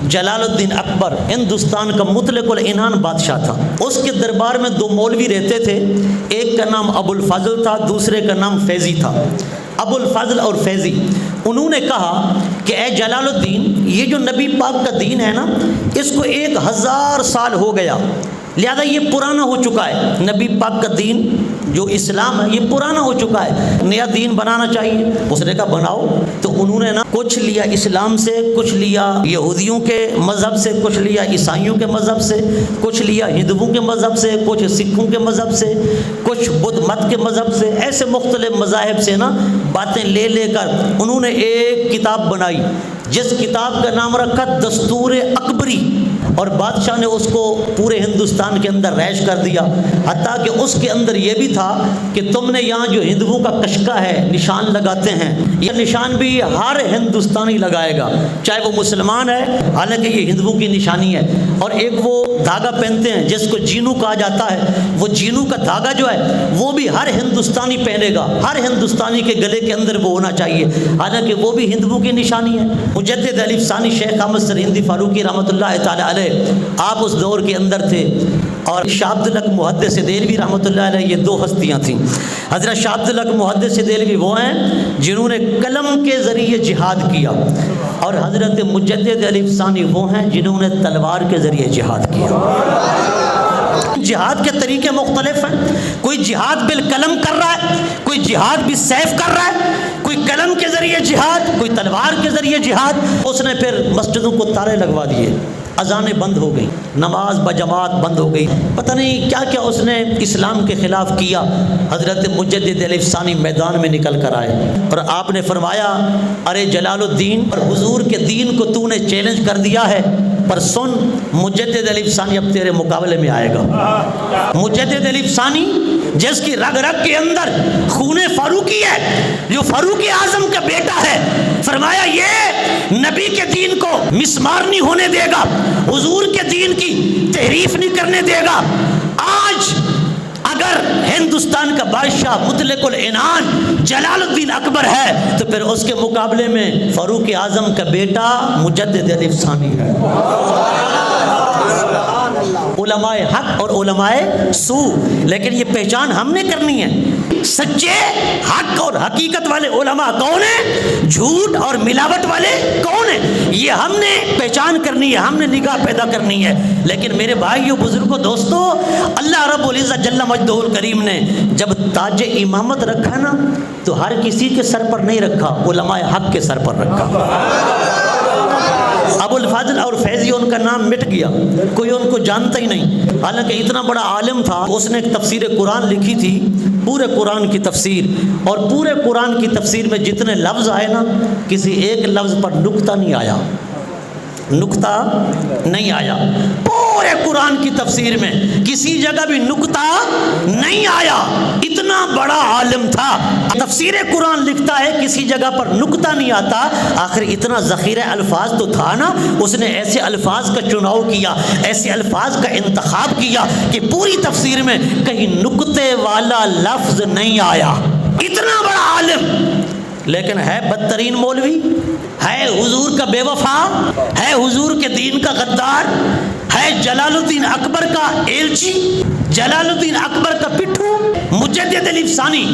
جلال الدین اکبر ہندوستان کا مطلق العنان بادشاہ تھا. اس کے دربار میں دو مولوی رہتے تھے. ایک کا نام ابو الفضل تھا, دوسرے کا نام فیضی تھا. ابو الفضل اور فیضی انہوں نے کہا کہ اے جلال الدین, یہ جو نبی پاک کا دین ہے نا, اس کو 1000 سال ہو گیا, لہذا یہ پرانا ہو چکا ہے. نبی پاک کا دین جو اسلام ہے یہ پرانا ہو چکا ہے, نیا دین بنانا چاہیے. اس نے کہا بناؤ. تو انہوں نے نا کچھ لیا اسلام سے, کچھ لیا یہودیوں کے مذہب سے, کچھ لیا عیسائیوں کے مذہب سے, کچھ لیا ہندوؤں کے مذہب سے, کچھ سکھوں کے مذہب سے, کچھ بدھ مت کے مذہب سے. ایسے مختلف مذاہب سے نا باتیں لے لے کر انہوں نے ایک کتاب بنائی, جس کتاب کا نام رکھا دستور اکبری. اور بادشاہ نے اس کو پورے ہندوستان کے اندر رائج کر دیا, حتیٰ کہ اس کے اندر یہ بھی تھا کہ تم نے یہاں جو ہندوؤں کا کشکا ہے, نشان لگاتے ہیں, یہ نشان بھی ہر ہندوستانی لگائے گا, چاہے وہ مسلمان ہے, حالانکہ یہ ہندوؤں کی نشانی ہے. اور ایک وہ دھاگا پہنتے ہیں جس کو جینو کہا جاتا ہے, وہ جینو کا دھاگا جو ہے وہ بھی ہر ہندوستانی پہنے گا, ہر ہندوستانی کے گلے کے اندر وہ ہونا چاہیے, حالانکہ وہ بھی ہندوؤں کی نشانی ہے. مجدد علی ثانی شیخ احمد سرہندی فاروقی رحمۃ اللہ تعالی علیہ, آپ اس دور کے اندر تھے. اور شاہ عبد الحق محدث دہلوی رحمۃ اللہ علیہ, یہ دو ہستیاں تھیں. حضرت شاہ عبد الحق محدث دہلوی وہ ہیں جنہوں نے قلم کے ذریعے جہاد کیا, اور حضرت مجدد علی ثانی وہ ہیں جنہوں نے تلوار کے ذریعے جہاد کیا. جہاد کے طریقے مختلف ہیں, کوئی جہاد بالقلم کر رہا ہے, کوئی جہاد بھی سیف کر رہا ہے, کوئی قلم کے ذریعے جہاد, کوئی تلوار کے ذریعے جہاد. اس نے پھر مسجدوں کو تالے لگوا دیے, اذانیں بند ہو گئی, نماز بجماعت بند ہو گئی, پتہ نہیں کیا کیا اس نے اسلام کے خلاف کیا. حضرت مجدد علی ثانی میدان میں نکل کر آئے اور آپ نے فرمایا, ارے جلال الدین, اور حضور کے دین کو تو نے چیلنج کر دیا ہے, پر سن, مجدد علی ثانی اب تیرے مقابلے میں آئے گا. مجدد علی ثانی جس کی رگ رگ کے اندر خون فاروقی ہے, جو فاروق اعظم کا بیٹا ہے, فرمایا یہ نبی کے دین کو مسمار نہیں ہونے دے گا, حضور کے دین کی تحریف نہیں کرنے دے گا. آج اگر ہندوستان کا بادشاہ مطلق العنان جلال الدین اکبر ہے, تو پھر اس کے مقابلے میں فاروق اعظم کا بیٹا مجدد علی ثانی ہے. علماء حق اور علماء سو, لیکن یہ پہچان ہم نے کرنی ہے. سچے حق اور حقیقت والے علماء کون ہیں, جھوٹ اور ملاوٹ والے کون ہیں, یہ ہم نے پہچان کرنی ہے, ہم نے نگاہ پیدا کرنی ہے. لیکن میرے بھائیو, بزرگوں, دوستو, اللہ رب العزت جل مجدہ الکریم نے جب تاج امامت رکھا نا, تو ہر کسی کے سر پر نہیں رکھا, علماء حق کے سر پر رکھا. ابو الفضل اور فیضی ان کا نام مٹ گیا, کوئی ان کو جانتا ہی نہیں, حالانکہ اتنا بڑا عالم تھا. اس نے ایک تفسیر قرآن لکھی تھی, پورے قرآن کی تفسیر, اور پورے قرآن کی تفسیر میں جتنے لفظ آئے نا, کسی ایک لفظ پر نقطہ نہیں آیا, نقطہ نہیں آیا. پورے قرآن کی تفسیر میں کسی جگہ بھی نقطہ نہیں آیا. اتنا بڑا عالم تھا. تفسیر قرآن لکھتا ہے کسی جگہ پر نقطہ نہیں آتا. آخر اتنا ذخیرہ الفاظ تو تھا نا, اس نے ایسے الفاظ کا چناؤ کیا, ایسے الفاظ کا انتخاب کیا کہ پوری تفسیر میں کہیں نقطے والا لفظ نہیں آیا. اتنا بڑا عالم, لیکن ہے بدترین مولوی, ہے حضور کا بے وفا, ہے حضور کے دین کا غدار, ہے جلال الدین اکبر کا ایلچی, جلال الدین اکبر کا پٹھو. مجدد علی ثانی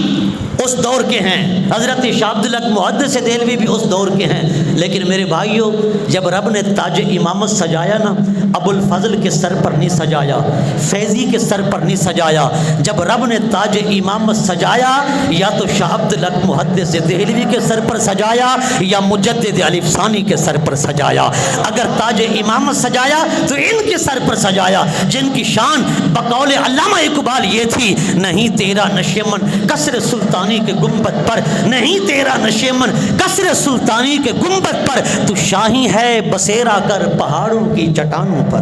اس دور کے ہیں, حضرت شاہ عبد الحق محدث دہلوی بھی اس دور کے ہیں. لیکن میرے بھائیوں, جب رب نے تاج امامت سجایا نا, ابو الفضل کے سر پر نہیں سجایا, فیضی کے سر پر نہیں سجایا. جب رب نے تاج امامت سجایا, یا تو شاہ عبد الحق محدث دہلوی کے سر پر سجایا, یا مجدد علی ثانی کے سر پر سجایا. اگر تاج امامت سجایا تو ان کے سر پر سجایا, جن کی شان بقول علامہ اقبال یہ تھی, نہیں تیرا نشیمن قصر سلطانی کے گنبد پر, نہیں تیرا نشیمن قصر سلطانی کے گنبد پر, تو شاہی ہے بسیرا کر پہاڑوں کی چٹانوں پر.